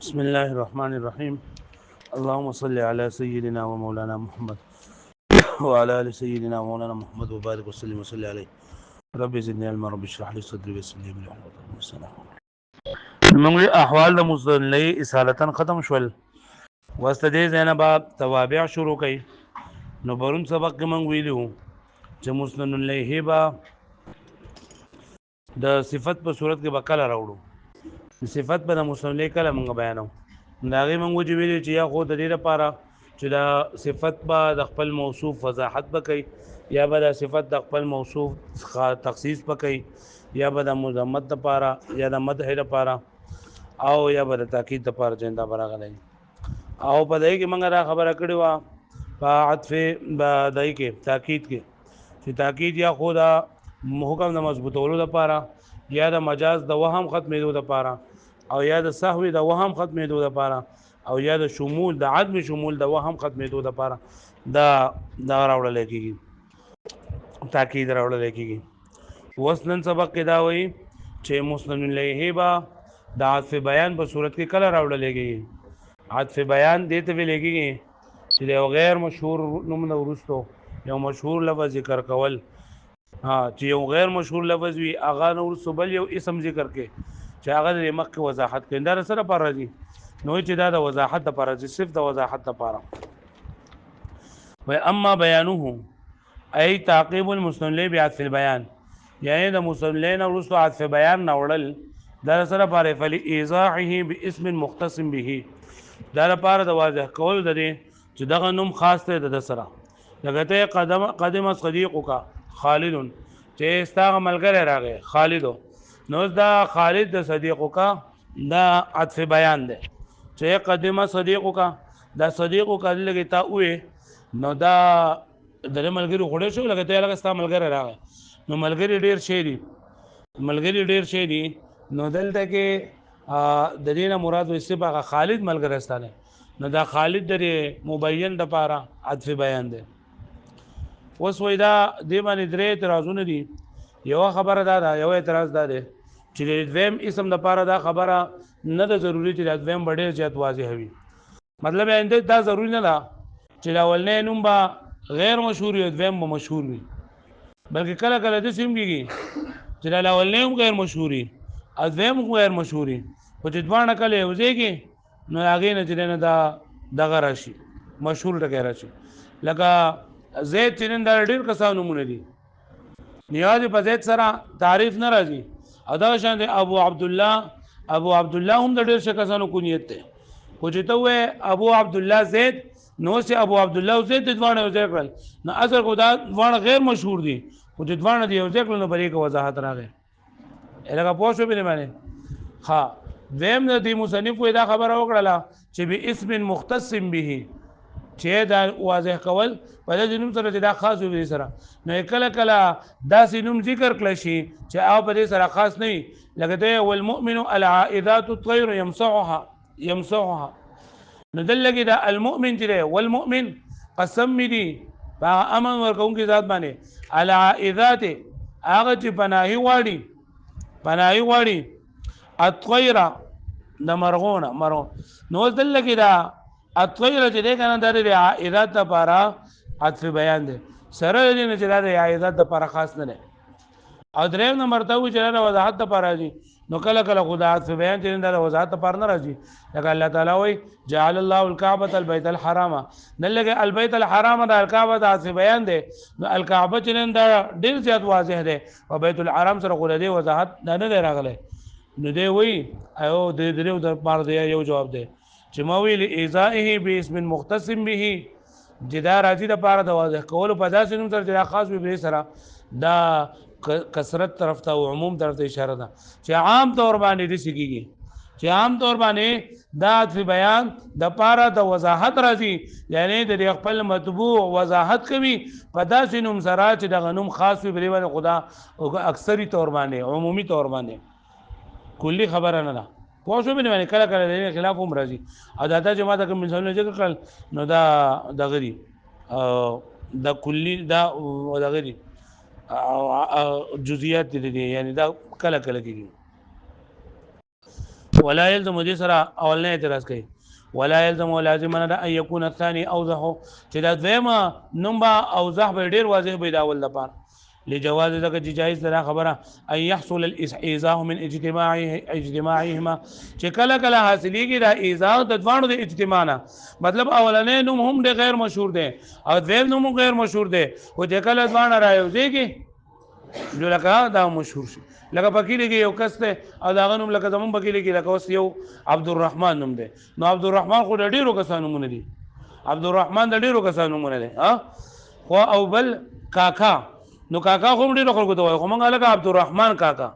بسم الله الرحمن الرحيم. اللهم صل على سيدنا ومولانا محمد وعلى ال سيدنا ومولانا محمد وبارك وسلم وصلي عليه. رب زدني علما، رب اشرح لي صدري ويسر لي امري واحلل عقدة من لساني يفقهوا قولي. موږ احوال د مصنلې اصالتن ختم شول. واسطه دې زینب توابع شروع کړي. نو برون سبق کې موږ ویلو چې مصنلې با د صفت په صورت کې بکله راوړو. صفت په مصنلې کله موږ بیانو. دا غي موږ چې ویلو چې یا خو د دې لپاره چې دا صفت به د خپل موصوف وضاحت وکړي، یا به د صفت د خپل موصوف تخصیص وکړي، یا به د مذمت لپاره، یا د مدح لپاره، او یا به د تاکید لپاره جندا براغلی. او په دې کې موږ دا خبره کړې و په عطف بدای کې تاکید کې چې تاکید یا خو دا حکم د مضبوطولو لپاره، یا د مجاز د وهم ختمېدو لپاره، او یا د سهو د وهم ختمېدو لپاره، او یا د شمول د عدم شمول د وهم ختمېدو لپاره دا راوړل کېږي، تاکید راوړل کېږي. وسنن سبق کې دا وایي چې مسند الیه با د عطف بیان په صورت کې کله راوړل کېږي. عطف بیان دې ته ویل کېږي چې د غیر مشهور نوم نه ورستو یو مشهور لفظ ذکر کول. چې یو غیر مشهور لفظ وي هغه نور سبل یو اسم ذکر کې چې هغه د مخ وضاحت کوي. دا سره پر راځي نو چې دا د وضاحت لپاره چې صرف د وضاحت لپاره. و اما بیانه ای تعقیب المستنلی بعطف البیان، یعنی د مستنلی نه ورستو عطف بیان نوړل دا سره پر فلی ایضاحه باسم مختص به، دا لپاره د واضح کول د دې چې دغه نوم خاص دی د سره. لکه ته قدم صدیقک خالد، چې ستاسو ملګری راغی خالد، نو دا خالد د صدیقک دا عطف بیان دی. چې قدم صدیقک دا صدیقک لګی تا وې نو دا د ملګری غوړې شو، لکه ته لکه ستاسو ملګری راغی نو ملګری ډیر شي دي، ملګری ډیر شي دي. نو دلته کې د دې نه مراد وسه هغه خالد ملګری ستانه، نو دا خالد د مبین د لپاره عطف بیان دی. اوس وای دا دې باندې درې اعتراضونه دي. یو خبره دا یو اعتراض دا دی چې د دویم اسم د لپاره دا خبره نه ده ضروری چې د دویم ډېر زیات واضح وي. مطلب یې دا ضروری نه ده چې اولنې نوم به غیر مشهور وي دویم به مشهور وي، بلکې کله کله د سیم کېږي چې اولنې هم غیر مشهور وي دویم هم غیر مشهور وي، خو چې دوانه کله یو ځای کې نو هغې نه چې نه دا دغه راشي مشهور ټکی راشي. لکه زید چې نن دا ډېر کسان نومونه دي، نیازې په زید سره تعریف نه راځي. او دغه شان دی ابو عبدالله هم د ډېر شه کسانو کونیت دی، خو چې ته وایې ابو عبدالله زید نو چې ابو عبدالله او زید د دواړه یو ځای کړل نو اصل خو دا دواړه غیر مشهور دي، خو چې دواړه د یو ځای کړل نو پرې کې وضاحت راغی. لکه پوه شو پرې باندې. ها دویم د دې مصنف دا خبره وکړله چې به اسم مختص به، چې دا واضح کول په دې نوم سره چې دا خاص وي سره، نو کله کله داسې نوم ذکر کړل شي چې او په دې سره خاص نه وي. لکه ته والمؤمن العائذات الطير يمسحها نو دلته دا المؤمن چې دی والمؤمن قسم می دي په امن ورکوونکي ذات باندې العائذات هغه چې پناهي واړي الطير د مرغونه نو دلته دا الطير چې دی کنه د عائذات لپاره عطف بیان دی، سره دې نه چې دا د عائذات لپاره خاص نه دی. او دریم نمبر ته و چې دا وضاحت لپاره راځي، نو کله کله خدا عطف بیان چې دا وضاحت لپاره نه راځي. لکه الله تعالی وایي جعل الله الكعبة البيت الحرام، دلته البيت الحرام د الکعبه د عطف بیان دی، نو الکعبه چې دا ډیر زیات واضح دی او بیت الحرام سره خو دې وضاحت نه دی راغلی. نو دی وایي او د دې د پاره دی یو جواب دی چې ما ویل ایذائه باسم مختص به، چې دا راځي د پاره د واضح کولو په داسې نوم سره چې دا خاص وي سره، دا کثرت طرف ته او عموم طرف ته اشاره ده چې عام طور باندې دې سګيږي، چې عام طور باندې دا عطف بیان د پاره د وضاحت راځي، یعنی د خپل مطبوع وضاحت کوي په داسې نوم سره چې د غنوم خاص وي بری باندې خدا اکثری طور باندې عمومي طور باندې کلی خبره نه ده. پوه شو باندې کله کله د خلاف هم راځي. او دا جماعت کوم مثالونه ذکر کړل نو دا دغری د کلی دا دغری جزئیات دي، یعنی دا کله کله کېږي. ولا يلزم دې سره اولنې اعتراض کوي ولا يلزم ولازم ان يكون الثاني اوضح چې دا دویمه نوم با اوضح به ډیر واضح به دا ول لپاره لجواز ذکر جایز ده خبره ان يحصل الايذاء من اجتماعهما چې کله کله حاصلېږي دا ایذاء د دوانو د اجتماع نه مطلب اولنې نوم هم د غیر مشهور دی او دویم نوم غیر مشهور دی او چې کله دوانه رايوځيږي جو لکه دا مشهور شي لکه پکې لګي یو کس ته او دا غنوم لکه زمون پکې لګي لکه اوس یو عبدالرحمن نوم دی نو عبدالرحمن خو د ډیرو کسانو مونږ دي عبدالرحمن د ډیرو کسانو مونږ دي ها خو او بل کاکا نو کاکا خو ډیرو خلکو ته وایي خو مونږ لکه عبدالرحمن کاکا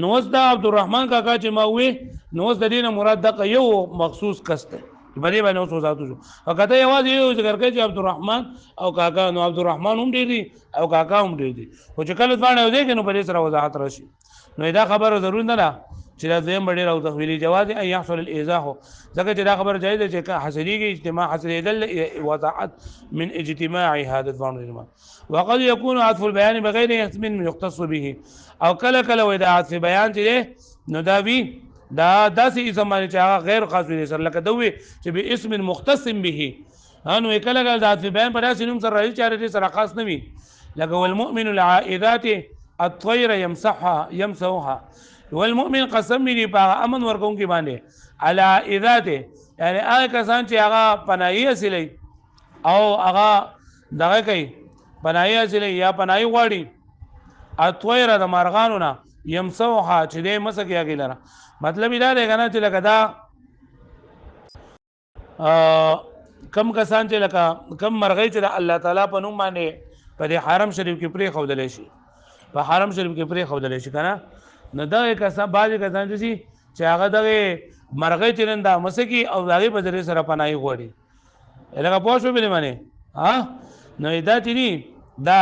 نو اوس دا عبدالرحمن کاکا چې ما وې نو اوس د دې نه مراد دغه یو مخصوص کس دی بلې باندې اوس وضاحت شو او کته یوازې یو ذکر کوي چې عبدالرحمن او کاکا نو عبدالرحمن هم ډیر دي او کاکا هم ډیر دي خو چې کله ځوان یو دی نو په دې سره وضاحت راشي نو دا خبره ضرور نه ده چې دا زم ډیر او تخویلی جواز ان يحصل الايذاء ځکه چې دا خبره جایز ده چې حاصلېږي اجتماع حاصلېدل وضاحت من اجتماع هذا الظن وقد يكون عطف البيان بغير اسم يختص به او کله کله وې دا عطف بیان چې نو دا وی دا داسې اسم باندې چې هغه غیر خاص وي سره لکه دوی چې به اسم مختص به انو کله کله ذات بیان پر داسې نوم سره راځي چې سره خاص نه وي لکه والمؤمن العائذات الطير يمسحها والمؤمن قسم لي په امن ورکون کې باندې على اذات یعنی هغه کسان چې هغه پناهي اصلي او هغه دغه کوي پناهي اصلي یا پناهي غواړي الطير د مارغانو نه يمسحها چې دې مسکه کېږي مطلب دا دی کنه چې لکه دا کم کسان چې لکه کم مرغۍ چې الله تعالی په نوم باندې په حرم شریف کې پرې خودلې شي په حرم شریف کې پرې خودلې شي کنه نو دا کسان بعض کسان چې هغه دغه مرغۍ چې نن دا مسکی او دغه په ذریعہ سره پناهي غوړي لکه پوه شو بلې باندې ها نو دا چې دا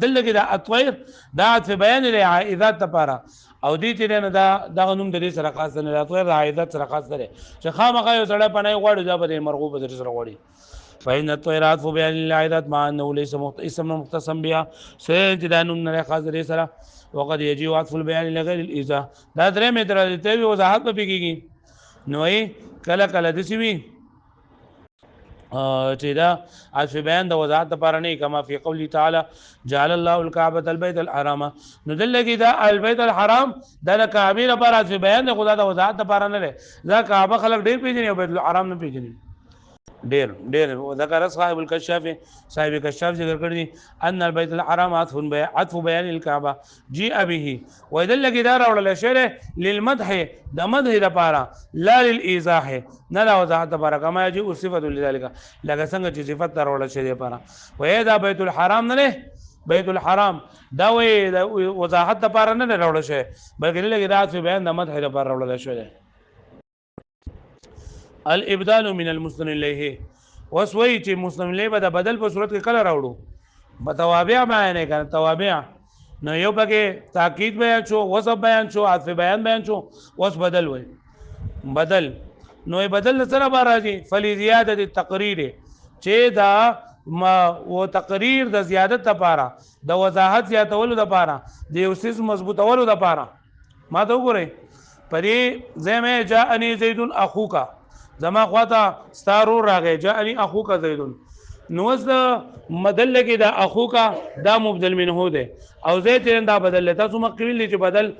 دلته دا اطویر دا عطف بیان لري عائذات لپاره او دې چې نه دا دغه نوم د دې سره خاص نه اطویر د عائذات سره خاص دی چې خامخا یو سړی پناه غواړي دا به مرغوب د سره غواړي فإن الطيرات بيان العائذات مع انه ليس اسم مختصم بها سيجد نوم نه خاص دې سره وقد يجي عطف البيان لغير الاذا دا درې مې درته وضاحت به کیږي نو کله کله د سوي چې دا عطف بیان د وضاحت لپاره نه کما فی قوله تعالی جعل الله الكعبه البيت الحرام نو دلته دا البيت الحرام د کعبه لپاره عطف بیان د خدا د وضاحت لپاره نه دا کعبه خلک ډیر پیژني او بیت الحرام نه پیژني ډیر ذکر صاحب الكشاف صاحب کشاف ذکر کړی ان البيت الحرام عطف بیان الكعبه جاء به ويدل كدار ولا شر للمدح د مدح لپاره لا للايذاء نه لا وضاحت لپاره کما يجي صفه لذلك لکه څنګه چې صفت تر ولا شر لپاره ويدا بيت الحرام نه بيت الحرام دا وضاحت لپاره نه راوړل شي بلکې لکه دا عطف بیان د مدح لپاره راوړل شي الابدال من المسلم الیه وسوی چې مسلم الیه به د بدل په صورت کې کله راوړو بتوابع معنی کنه توابع نو یو پکې تاکید بیان شو وصف بیان شو عطف بیان شو وس بدل وای بدل نو بدل سره به راځي فلی زیاده التقریر چې دا و تقریر د زیادت لپاره د وضاحت زیاتولو لپاره د یو سیس مضبوطولو لپاره ما ته وګورئ پرې زمه جاءنی زید اخوک زما خواته ستارو راغی جاءنی اخوک زید نو د مدل کې دا اخوک دا مبدل منه ده او زید دا بدل تاسو مقبل چې بدل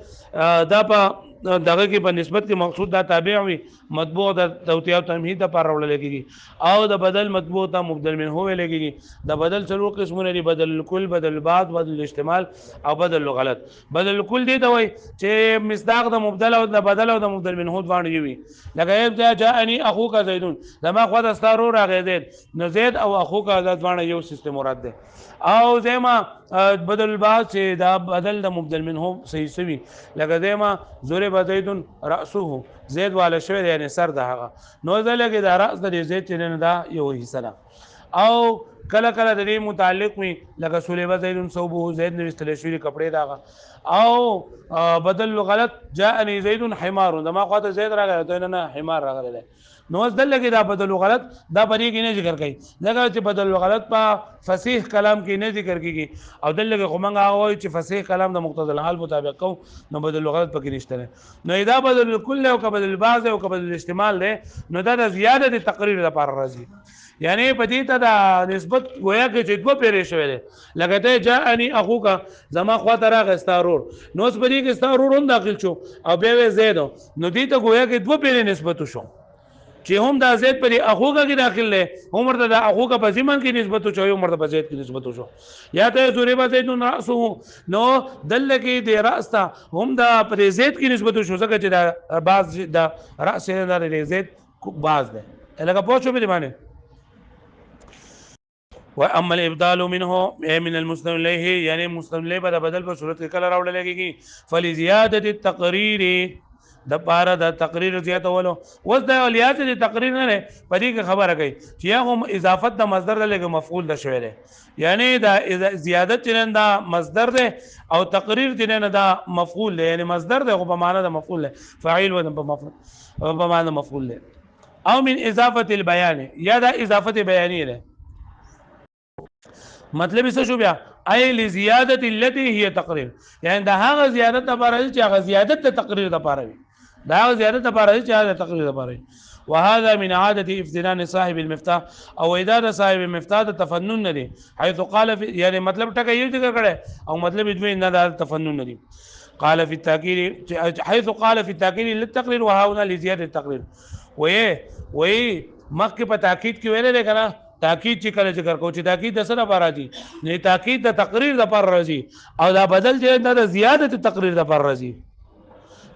دا په دغه کې په نسبت کې مقصود دا تابع وي مطبوع د توتیه او تمهید پر راول لګي او د بدل مطبوع ته مبدل منه ویل لګي د بدل څلور قسمونه دي بدل الکل بدل البعض بدل الاحتمال او بدل الغلط بدل الکل دی دا وای چې مصداق د مبدل او د بدل او د مبدل منه باندې وي لکه جاءنی اخوک زیدون زما خو د ستارو راغی زید نو زید او اخوک د باندې یو سیستم مراد ده او زما بدل البعض چې دا بدل د مبدل منه صحیح سوي لکه زما زور زید راسه زید والا شوی یعنی سر ده هغه نو زلګي دا راس د زید نه دا یو حصہ ده او کله کله د دې متعلق وي لکه سلیبه زید صوبه زید نو استل شوی کپڑے داغه او بدل غلط جاءني زید حمار دما خواته زید راغلی ته نه حمار راغلی نو اوس دل کې دا بدل غلط دا پرې کې نه ذکر کوي دا چې بدل غلط په فصیح کلام کې نه ذکر کیږي او دل کې کومنګ هغه وایي چې فصیح کلام د مقتضى الحال مطابق کو نو بدل غلط پکې نشته نو اذا بدل الكل او بدل البعض او بدل الاحتمال ده نو دا د زیاده تقریر لپاره راځي یعنی پدې ته دا نسبت گویا کې چې دوه پیرې شوی دی لکه ته جاءني اخوک زما خواته راغی ستارور نو اوس پدې کې ستارور هم داخل شو او بیا زید نو دې ته گویا کې دوه پیرې نسبت شو چې هم دا زید پرې اخوک کې داخل دی هم ورته د اخوک په زمن کې نسبت شو هم ورته په زید کې نسبت شو یا ته ضرب زید راسه نو دل کې د راس ته هم دا پرې زید کې نسبت شو ځکه چې دا بعض د راس نه د زید بعض ده لکه پوښتنه به معنی واما الابدال منه من المسلم الیه یعنی مسلم الیه په بدل په صورت کې کله راوړل کېږي فلزیاده التقریر د پاره د تقریر زیاتولو وس د الیات د تقریر نه پدې کې خبره کوي چې هغه اضافت د مصدر له مفعول د شوی دی یعنی د زیادت چنن دا مصدر دی او تقریر چنن دا مفعول دی یعنی مصدر دی په معنا د مفعول دی فاعل و په مفعول په معنا مفعول دی او من اضافه البيان یا دا اضافه بیانی ده مطلب څه شو بیا ای لزیادت التي هي تقریر یعنی دا هغه زیادت لپاره چې هغه زیادت ته تقریر لپاره وي دا هغه زیادت لپاره چې هغه تقریر لپاره وي وهذا من عاده افتنان صاحب المفتاح او اذا صاحب المفتاح تفنن ندي حيث قال يعني مطلب ټکه یو ذکر کړي او مطلب دوی نه دا تفنن ندي قال في التاكيد حيث قال في التاكيد للتقرير وهنا لزياده التقرير وي مخکې په تاکید کې ویل کړه تاکید چې کله ذکر کو چې تاکید د سره لپاره راځي نه تاکید د تقریر د لپاره راځي او دا بدل چې د زیادت تقریر د لپاره راځي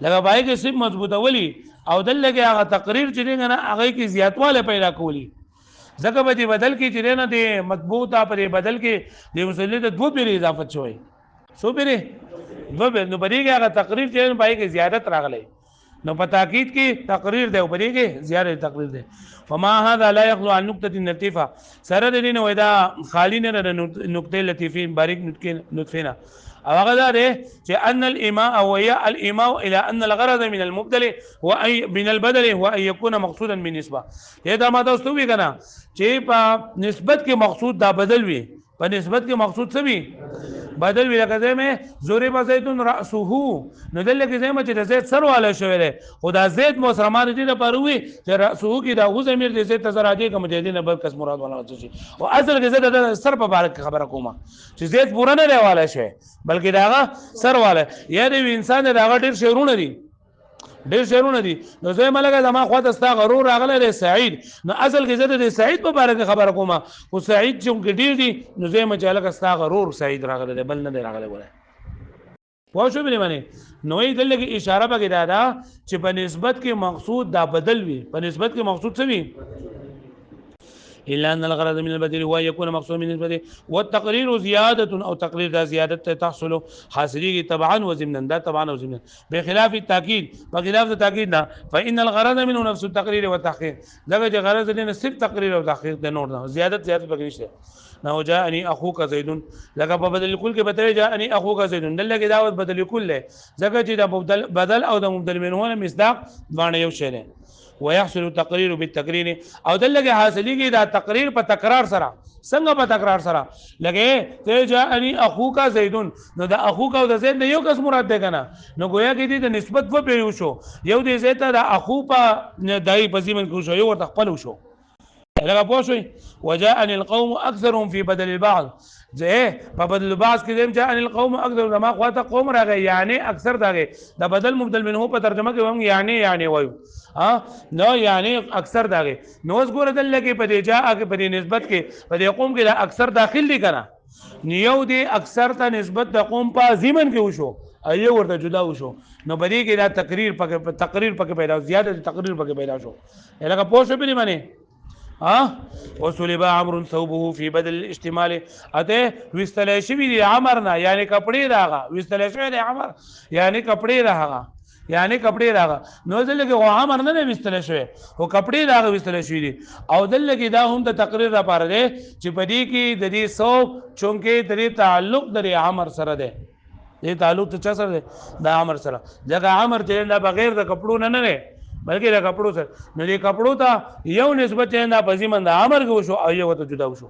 لکه پای کې سم مضبوطه ولي او دل کې هغه تقریر چې نه هغه کې زیاتواله پیدا کولی ځکه به بدل کې چې نه د مضبوطه پر بدل کې د مسلې د دوه پیر اضافت شوی سو پیر دوه نو پرې کې هغه تقریر چې پای کې زیادت راغلی نو په تاکید کې تقریر دی او پرې کې زیاده تقریر دی فما هذا لا يخلو عن نقطه لطيفه سره د دین ودا خالی نه د نقطه لطیفه باریک نطفه نه او هغه دا دی چې ان الاماء او هي الاماء الى ان الغرض من المبدل هو من البدل هو ان يكون مقصودا بالنسبه دا ما تاسو وی کنه چې په نسبت کې مقصود دا بدل وي په نسبت کې مقصود څه وي بدل وی لکه زمه ضرب زید راسه نو دل کې زمه چې زید سر والا شوی دی خدا زید مسلمان دي نه پروي چې راسه کې دا غو زمير دي زید تزراجي کوم دي نه بل کس مراد والا شي او اصل کې زید د سر په باره خبره کومه چې زید پورا نه والا شي بلکې دا سر والا یا د انسان دا ډیر شعرونه دي ډیر شعرونه دي نو زه ملګری زما خواته ستا غرور راغله د سعید نو اصل کې زه د سعید په اړه خبره کوم او سعید چې ډیر دي نو زه مچاله ستا غرور سعید راغله بل نه راغله وله پوه شو به معنی نو یې دلته اشاره پکې دا چې په نسبت کې مقصود دا بدل وي په نسبت کې مقصود څه وي الا ان الغرض من البدل هو يكون مقصود من البدل والتقرير زياده او تقرير ذا زياده تحصل حاصلي طبعا وضمنا ده طبعا وضمنا بخلاف التاكيد بخلاف التاكيد فان الغرض منه نفس التقرير والتحقيق لکه غرض دې صرف تقریر او تحقیق د نور نه زیادت پکې نشته نو جاءني اخوك زيد لکه په بدل کل کې بتوي جاءني اخوك زيد دلته دعوت بدل کل له ځکه چې د بدل او د مبدل منه مصداق باندې یو شی ويحصل التقرير بالتقرير او دلته حاصلېږي دا تقریر په تکرار سره څنګه په تکرار سره لګي ته جاءني اخوك زيد نو دا اخوك او د زید یو کس مراد ده کنه نو گویا کې دې د نسبت په پیو شو یو دې زید ته د اخو په دای په زمن کې شو یو ورته خپل شو لکه پوه شئ وجاءني القوم اكثرهم في بدل البعض زه په بدل البعض کې دیم جاءني القوم اكثر ما خواته قوم راغی یعنی اکثر داغه د بدل مبدل منه په ترجمه کې هم یعنی وایو نو یعنی اکثر داغه نو اوس ګوره دل کې په دې جاء کې په دې نسبت کې په دې قوم کې د اکثر داخل دي کنه نیو دي اکثر ته نسبت د قوم په زمن کې وشو ایو ورته جدا وشو نو بدی کې دا تقریر پکې پیدا زیاده تقریر پکې پیدا شو لکه پوه شو به معنی وصلب عمرو ثوبه في بدل الاجتمال اته وستل شوی دی عمرنا یعنی کپڑے راغه وستل شوی دی عمر یعنی کپڑے راغه یعنی کپڑے راغه نو دلته کې عامر نه وستل شوی او کپڑے راغه وستل شوی دي او دلته کې دا هم د تقریر لپاره دی چې پدې کې د دې سو چونکه د تعلق د عامر سره دی دې تعلق ته چا سره دی د عامر سره ځکه عامر چې نه بغیر د کپړو نه نه بلکې د کپړو سره نو دې کپړو ته یو نسبت نه پزیمند عامر کې وشو او یو ته جدا وشو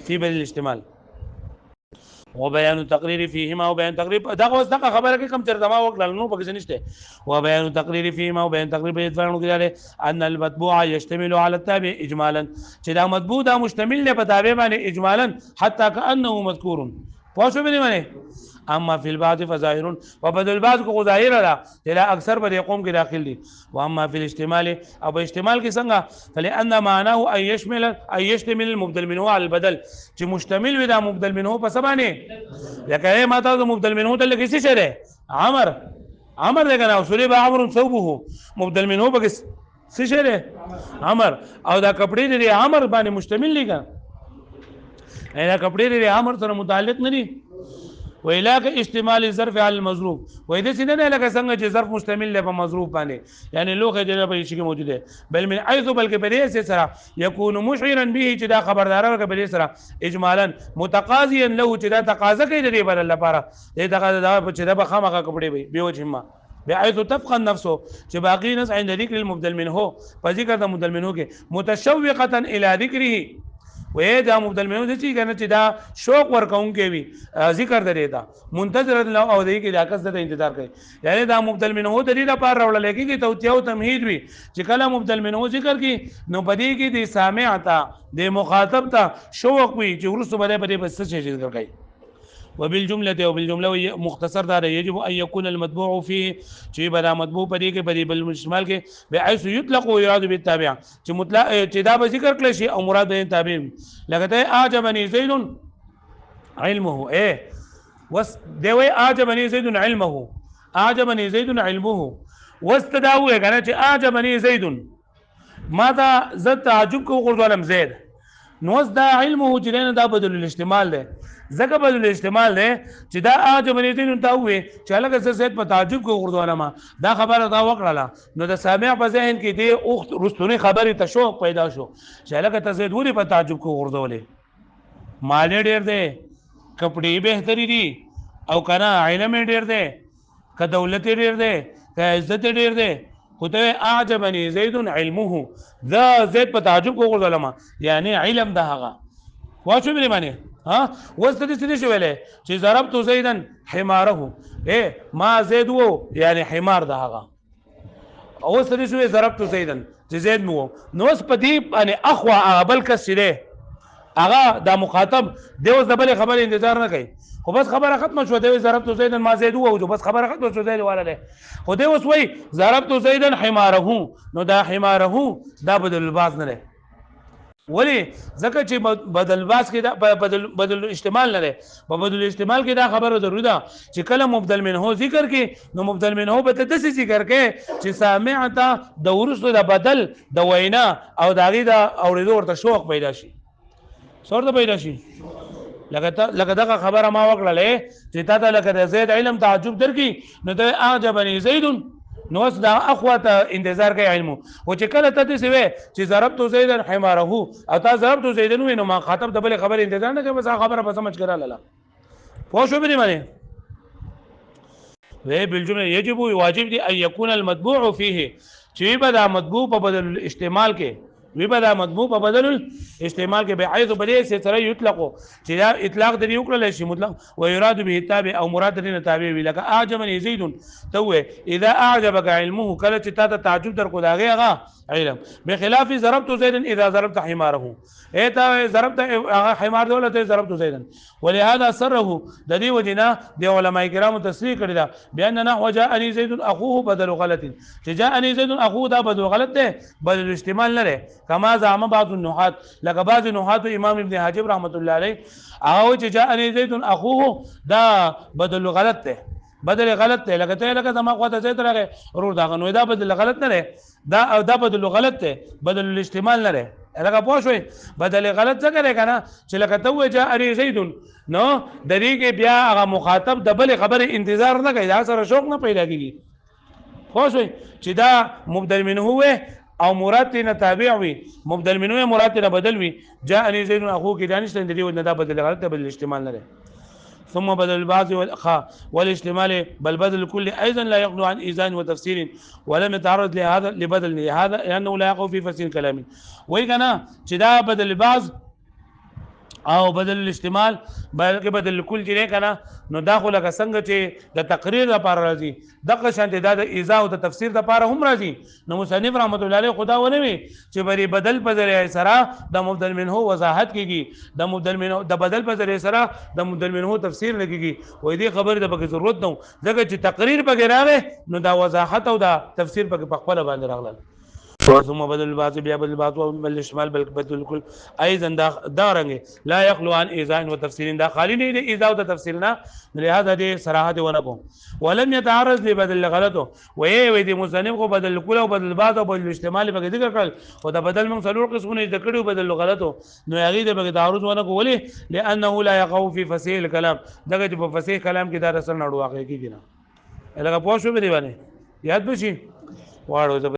فی بل الاستعمال وبيان التقرير فيهما وبيان تقرير دغه اوس دغه خبره کې کم ترجمه وکړل نو پکې نشته وبيان التقرير فيهما وبيان تقرير په ځانو کې ان المطبوع يشتمل على التابع اجمالا چې دا مطبوع دا مشتمل نه په تابع باندې اجمالا حتى كانه مذكور پوښتنه به نه اما فی البعض فظاهر وبدل البعض کو ظاهر را تلا اکثر پر قوم کې داخل دي واما فی الاحتمال او احتمال کې څنګه فلان معناه ان يشتمل المبدل منه على البدل چې مشتمل وي دا مبدل منه په سبانه لکه ما ته مبدل منه ته لګی څه شه عمر دغه نو سوري به عمر ثوبه مبدل منه په څه شه عمر او دا کپڑے دي عمر باندې مشتمل دي کا دا کپڑے دي عمر سره متعلق نه دي ویلاک استعمال ظرف على المظروف وې د سینه نه لکه څنګه چې ظرف مشتمل دی په مظروف باندې یعنی لوخه جره په شي کې موجود دی بل من حيث بلکې په دې سره يكون مشعرا به چې دا خبردار ورکه په دې سره اجمالا متقاضيا له چې دا تقاضا کوي د دې بدل لپاره دې تقاضا دا چې دا بخامه کپڑے وي به وجه ما بحيث تفقا نفسه چې باقي نس عند ذکر المبدل منه په ذکر د مبدل منه کې متشوقه الى ذکره وې دا مبدل منه د چې کنه چې دا شوق ورکون کې وي ذکر درې دا منتظر له او دې کې دا کس د انتظار کوي یعنی دا مبدل منه د دې لپاره راول لګي کې توتیه او تمهید وي چې کله مبدل منه ذکر کې نو بدی کې د سامع ته د مخاطب ته شوق وي چې ورسره به بس څه ذکر کوي وبالجمله وبالجمله مختصر دا يجب ان يكون المطبوع فيه چې بدا مطبوع پدې کې پدې بل مشمال کې بحيث يطلق ويراد بالتابع چې مطلق چې دا به ذکر کړی شي او مراد یې تابع لکه اعجبني زيد علمه وس دوی اعجبني زيد علمه اعجبني زيد علمه واستداوه کنه چې اعجبني زيد ماذا زد تعجب کو غردولم زید نو دا علمه چې دا بدل الاحتمال ده زکه بدل الاحتمال ده چې دا اعجبني زيد ته وي چې لکه زید په تعجب کو غردولم دا خبره دا وکړه نو د سامع په ذهن کې دی او رستونی خبره تشوق پیدا شو چې لکه ته زید وری په تعجب کو غردولې مال ډیر دی کپڑے بهتري دي او کنه علم ډیر دی ک دولت ډیر دی ک عزت ډیر دی خدای اعجبني زید علمه ذا زید په تعجب کو غردولم یعنی علم ده هغه واښو به معنی ها وسته دې څه ویلې چې ضربت زیدا حماره ما زید وو یعنی حمار ده هغه او وسته دې ضربت زیدا چې زید مو نو اس په دې باندې اخوا بل کس دی هغه دا مخاطب دی اوس د بل خبر انتظار نه کوي خو بس خبره ختمه شو دی ضربت زیدا ما زید وو بس خبره ختمه شو دی والا خو دی اوس وای ضربت زیدا حماره نو دا حماره دا بدل الباس نه ولی ځکه چې بدل باس کې دا بدل احتمال نه لري په بدل احتمال کې دا خبره ضروري ده چې کله مبدل منه ذکر کې نو مبدل منه به تدسي ذکر کې چې سامع ته د ورسره د بدل د وینا او داغي د اوریدو ورته شوق پیدا شي څورته پیدا شي لکه دغه خبره ما وکړلې چې تا ته لکه د زید علم تعجب درکې نو ته اعجبني زید نو اس دا اخواته انتظار کوي علم او چې کله ته څه وې چې ضربت زیدا حماره او تا ضربت زیدا نو ما خاطب د بل خبر انتظار نه کوي بس خبره په سمجھ کړه لاله پوه شو به معنی وی بالجمله يجب واجب دي ان يكون المطبوع فيه چې بدا مطبوع په بدل الاحتمال کې وبدا مطبوع په بدل الاحتمال کې بحيث بدې سره يطلق چې دا اطلاق د یو کړل شي مطلق ويراد به تابع او مراد دې تابع وی لکه اعجبني زيد تو اذا اعجبك علمه کله چې تا تعجب در کو داغه هغه علم بخلاف ضربت زيدا اذا ضربت حماره تا ضربت حمار دولته ضربت زيدا ولهذا سره د دې وجنا د علماء کرام تصریح کړی دا بان نحو جاءني زيد اخوه بدل غلط چې جاءني زيد اخوه دا بدل غلط ده بدل استعمال نه لري كما زعم بعض النحات لکه بعض نحات امام ابن حجب رحمت الله علیه او چې جاءني زيد اخوه دا بدل غلط ده بدل غلط ده لکه زما خواته زید راغی ورور دا نو دا بدل غلط نه ده دا بدل غلط ده بدل الاحتمال نه ده لکه پوه شوي بدل غلط څه کوي کنه چې لکه تو جاءني زيد نو د دې کې بیا هغه مخاطب د بل خبره انتظار نه کوي دا سره شوق نه پیدا کیږي خو شوي چې دا مبدل منه وي او مراد نه تابع وي مبدل منه مراد نه بدل وي جاءني زيد اخوه کې دانش ته دی نه دا بدل غلط بدل احتمال نه ثم بدل البعض والاشتمال بل بدل الكل ايضا لا يغنو عن ايزان وتفسير ولم يتعرض لهذا لبدل هذا لانه لا يقع في فسير كلامه وای کنه چې دا بدل البعض او بدل الاحتمال بلکې بدل الكل چې کنه نو داخله کا څنګه چې د تقریر لپاره راځي دغه شانته د ایزا او د تفسیر لپاره هم راځي نو مصنف رحمت الله علیه خدا ونه وي چې بری بدل په ذریعہ سره د مبدل منه وضاحت کیږي د مبدل منه د بدل په ذریعہ سره د مبدل منه تفسیر لګيږي وې دې خبره د بګ ضرورت نه ځکه چې تقریر پکې راغی نو دا وضاحت او دا تفسیر پکې په خپل باندې راغله ثم بدل البعض بیا بدل البعض بل الشمال بل بدل الكل ايضا دا رنګ لا يخلو عن ايذاء وتفسير دا خالی نه دي ايذاء او تفسير نه لهذا دي صراحت ونکو ولم يتعرض لبدل غلطه وي دي مصنف کو بدل الكل او بدل البعض او بدل الاحتمال په ذکر کړل او دا بدل من څلور قسمونه ذکر کړو بدل غلطه نو هغه د بګ تعرض ونکو ولي لانه لا يقع في فصيح الكلام دغه په فصیح کلام کې دا رسل نه واقع کیږي نه لکه پوه شو به دی باندې یاد بشي واړو